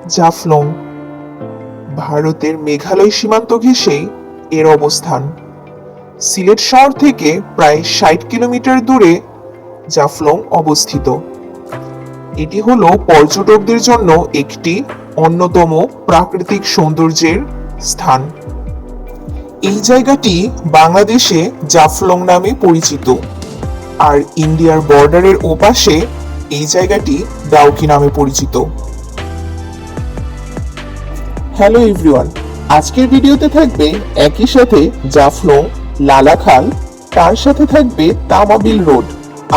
জাফলং ভারতের মেঘালয় সীমান্ত ঘেঁষেই এর অবস্থান। সিলেট শহর থেকে প্রায় 60 কিলোমিটার দূরে জাফলং অবস্থিত। এটি হলো পর্যটকদের জন্য একটি অন্যতম প্রাকৃতিক সৌন্দর্যের স্থান। এই জায়গাটি বাংলাদেশে জাফলং নামে পরিচিত, আর ইন্ডিয়ার বর্ডারের ওপাশে এই জায়গাটি ডাউকি নামে পরিচিত। হ্যালো এভরিওয়ান, আজকের ভিডিওতে থাকবে একই সাথে জাফলং, লালাখাল, তার সাথে থাকবে তামাবিল রোড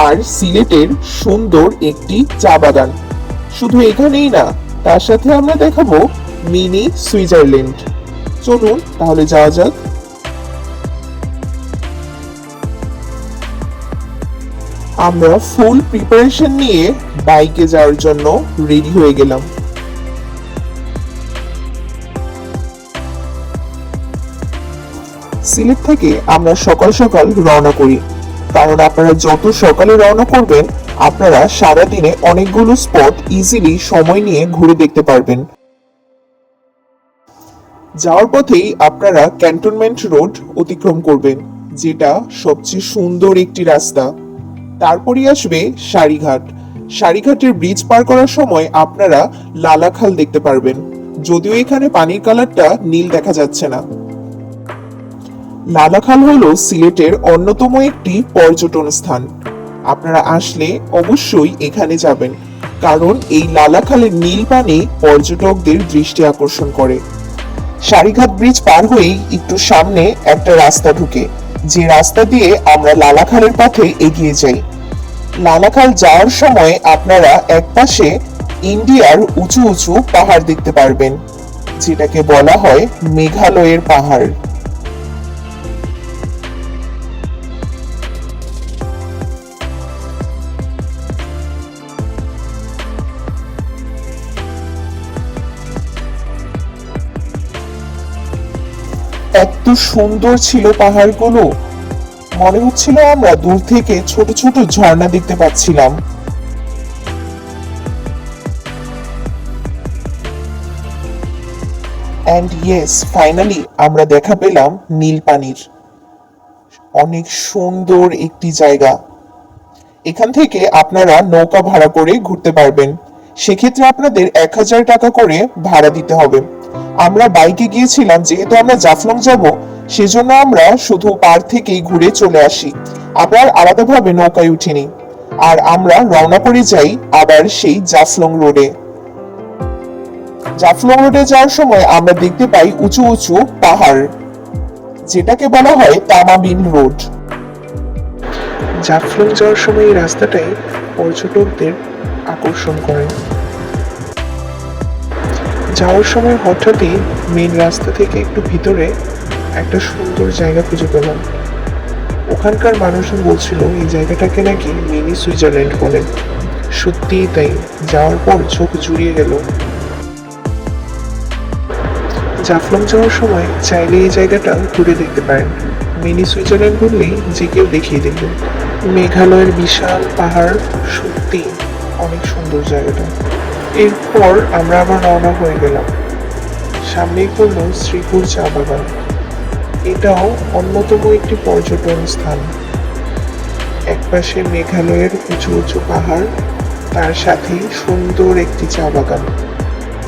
আর সিলেটের সুন্দর একটি চা বাগান। শুধু এখানেই না, তার সাথে আমরা দেখাবো মিনি সুইজারল্যান্ড। চলুন তাহলে যাওয়া যাক। আমরা ফুল প্রিপারেশন নিয়ে বাইকে যাওয়ার জন্য রেডি হয়ে গেলাম। সিলেট থেকে আমরা সকাল সকাল রওনা করি, কারণ আপনারা যত সকালে রওনা করবেন আপনারা সারাদিনে অনেকগুলো স্পট ইজিলি সময় নিয়ে ঘুরে দেখতে পারবেন। যাওয়ার পথেই আপনারা ক্যান্টনমেন্ট রোড অতিক্রম করবেন, যেটা সবচেয়ে সুন্দর একটি রাস্তা। তারপরই আসবে সারিঘাট। সারিঘাটের ব্রিজ পার করার সময় আপনারা লালাখাল দেখতে পারবেন, যদিও এখানে পানির কালারটা নীল দেখা যাচ্ছে না। লালাখাল হলো সিলেটের অন্যতম একটি পর্যটন স্থান। আপনারা আসলে অবশ্যই এখানে যাবেন, কারণ এই লালাখালের নীল পানি পর্যটকদের দৃষ্টি আকর্ষণ করে। সারিঘাট ব্রিজ পার হয়েই একটু সামনে একটা রাস্তা ঢুকে, যে রাস্তা দিয়ে আমরা লালাখালের পথে এগিয়ে যাই। লালাখাল যাওয়ার সময় আপনারা একপাশে ইন্ডিয়ার উঁচু উঁচু পাহাড় দেখতে পারবেন, যেটাকে বলা হয় মেঘালয়ের পাহাড়। এত সুন্দর ছিল পাহাড়গুলো, মনে হচ্ছিল আমরা দূর থেকে ছোট ছোট ঝর্ণা দেখতে পাচ্ছিলাম। এন্ড ইয়েস, ফাইনালি আমরা দেখা পেলাম নীল পানির। অনেক সুন্দর একটি জায়গা। এখান থেকে আপনারা নৌকা ভাড়া করে ঘুরতে পারবেন। সেক্ষেত্রে আপনাদের 1000 টাকা করে ভাড়া দিতে হবে। আমরা বাইকে গিয়েছিলাম, যেহেতু আমরা জাফলং যাব, সেজন্য আমরা শুধু পার থেকেই ঘুরে চলে আসি, আবার আলাদাভাবে নৌকায় উঠিনি। আর আমরা রওনা করে যাই আবার সেই জাফলং রোডে। জাফলং রোডে যাওয়ার সময় আমরা দেখতে পাই উঁচু উঁচু পাহাড়, যেটাকে বলা হয় তামাবিল রোড। জাফলং যাওয়ার সময় এই রাস্তাটাই পর্যটকদের আকর্ষণ করে। যাওয়ার সময় হঠাৎই মেইন রাস্তা থেকে একটু ভিতরে একটা সুন্দর জায়গা খুঁজে পেলাম। ওখানকার মানুষজন বলছিল এই জায়গাটাকে নাকি মিনি সুইজারল্যান্ড বলে। সত্যিই তাই, যাওয়ার পর চোখ জুড়িয়ে গেল। জাফলং যাওয়ার সময় চাইলে এই জায়গাটা ঘুরে দেখতে পারেন। মিনি সুইজারল্যান্ড বললেই যে কেউ দেখিয়ে দেবে। মেঘালয়ের বিশাল পাহাড়, সত্যি অনেক সুন্দর জায়গাটা। এরপর আমরা আবার রওনা হয়ে গেলাম। সামনেই পড়ল শ্রীপুর চা বাগান। এটাও অন্যতম একটি পর্যটন স্থান। একপাশে মেঘালয়ের উঁচু উঁচু পাহাড়, তার সাথেই সুন্দর একটি চা বাগান।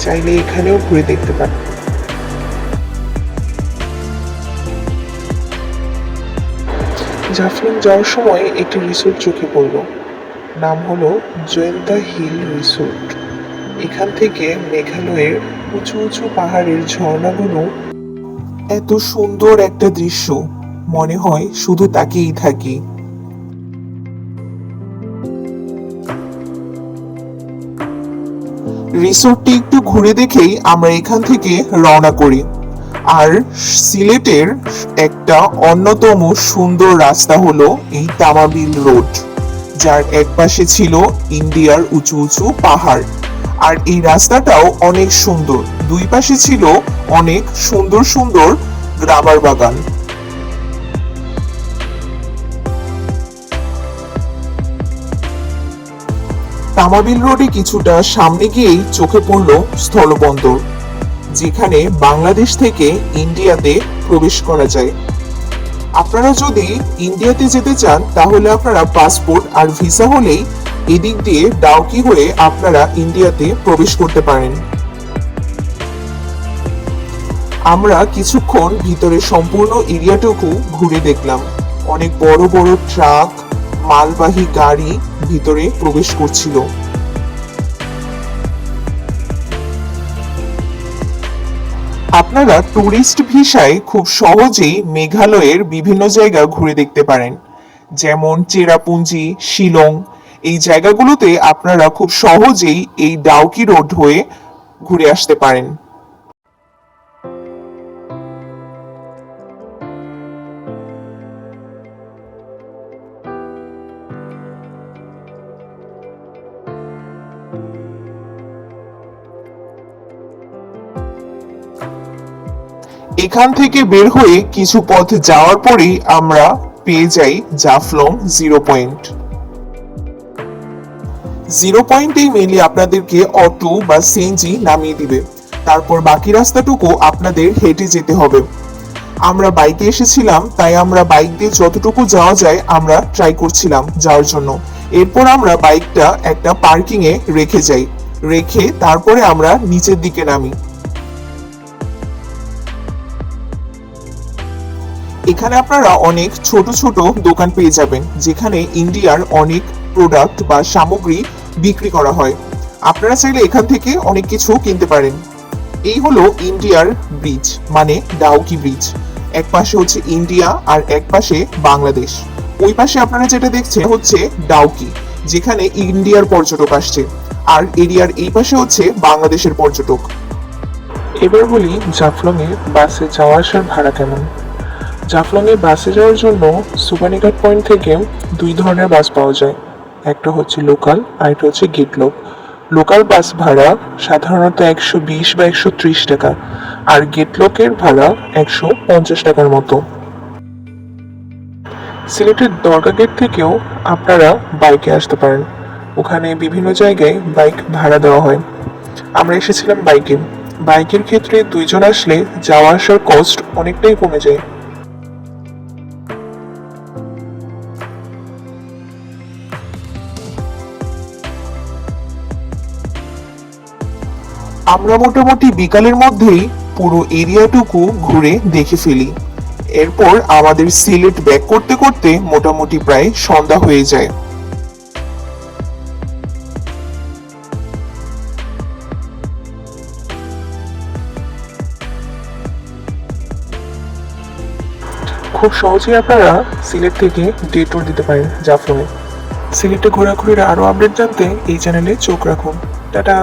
চাইলে এখানেও ঘুরে দেখতে পারেন। জাফলং যাওয়ার সময় একটি রিসোর্ট চোখে পড়ল, নাম হলো জয়ন্তা হিল রিসোর্ট। এখান থেকে মেঘালয়ের উঁচু উঁচু পাহাড়ের ঝর্ণাগুলো এত সুন্দর একটা দৃশ্য, মনে হয় শুধু তাকিয়েই থাকি। রিসোর্টটি একটু ঘুরে দেখেই আমরা এখান থেকে রওনা করি। আর সিলেটের একটা অন্যতম সুন্দর রাস্তা হলো এই তামাবিল রোড, যার একপাশে ছিল ইন্ডিয়ার উঁচু উঁচু পাহাড়। আর এই রাস্তাটাও অনেক সুন্দর, দুই পাশে ছিল অনেক সুন্দর সুন্দর রাবার বাগান। তামাবিল রোডে কিছুটা সামনে গিয়েই চোখে পড়ল স্থলবন্দর, যেখানে বাংলাদেশ থেকে ইন্ডিয়াতে প্রবেশ করা যায়। আপনারা যদি ইন্ডিয়াতে যেতে চান তাহলে আপনারা পাসপোর্ট আর ভিসা হলেই এদিক দিয়ে ডাউকি হয়ে আপনারা ইন্ডিয়াতে প্রবেশ করতে পারেন। আমরা কিছুক্ষণ ভিতরে সম্পূর্ণ এরিয়াটুকু ঘুরে দেখলাম। অনেক বড় বড় ট্রাক, মালবাহী গাড়ি ভিতরে প্রবেশ করছিল। আপনারা ট্যুরিস্ট ভিসায় খুব সহজেই মেঘালয়ের বিভিন্ন জায়গা ঘুরে দেখতে পারেন, যেমন চেরাপুঞ্জি, শিলং। এই জায়গাগুলোতে আপনারা খুব সহজেই এই ডাউকি রোড হয়ে ঘুরে আসতে পারেন। এখান থেকে বের হয়ে কিছু পথ যাওয়ার পরেই আমরা পেয়ে যাই জাফলং জিরো পয়েন্ট। জিরো পয়েন্টেই মেনলি আপনাদেরকে অটো বা সিএনজি নামিয়ে দিবে, তারপর বাকি রাস্তাটুকু আপনাদের হেঁটে যেতে হবে। আমরা বাইকে এসেছিলাম, তাই আমরা বাইক দিয়ে যতটুকু যাওয়া যায় আমরা ট্রাই করছিলাম যাওয়ার জন্য। এরপর আমরা বাইকটা একটা পার্কিং এ রেখে যাই, রেখে তারপরে আমরা নিচের দিকে নামি। এখানে আপনারা অনেক ছোট ছোট দোকান পেয়ে যাবেন, যেখানে ইন্ডিয়ার অনেক প্রোডাক্ট বা সামগ্রী বিক্রি করা হয়। আপনারা চাইলে এখান থেকে অনেক কিছু কিনতে পারেন। এই হলো ইন্ডিয়ার ব্রিজ, মানে ডাউকি ব্রিজ। এক পাশে হচ্ছে ইন্ডিয়া আর এক পাশে বাংলাদেশ। ওই পাশে আপনারা যেটা দেখছেন হচ্ছে ডাউকি, যেখানে ইন্ডিয়ার পর্যটক আসছে, আর এরিয়ার এই পাশে হচ্ছে বাংলাদেশের পর্যটক। এবার বলি জাফলং এ বাসে যাওয়া আসার ভাড়া কেমন। জাফলং এ বাসে যাওয়ার জন্য সুবানীঘাট পয়েন্ট থেকে দুই ধরনের বাস পাওয়া যায়। একটা হচ্ছে লোকাল আর একটা হচ্ছে গেটলক। লোকাল বাস ভাড়া সাধারণত 120 বা 130 টাকা, আর গেটলকের ভাড়া 150 টাকার মতো। সিলেটের দরগা গেট থেকেও আপনারা বাইকে আসতে পারেন, ওখানে বিভিন্ন জায়গায় বাইক ভাড়া দেওয়া হয়। আমরা এসেছিলাম বাইকে। বাইকের ক্ষেত্রে দুইজন আসলে যাওয়া আসার কস্ট অনেকটাই কমে যায়। আমরা মোটামুটি বিকালের মধ্যেই পুরো এরিয়াটুকু ঘুরে দেখে ফেলি। এরপর আমাদের সিলেট ব্যাক করতে করতে মোটামুটি প্রায় সন্ধ্যা হয়ে যায়। খুব সহজেই আপনারা সিলেট থেকে ডে ট্যুর দিতে পারেন জাফলংয়ে। সিলেটে ঘোরাঘুরির আরো আপডেট জানতে এই চ্যানেলে চোখ রাখুন। টাটা।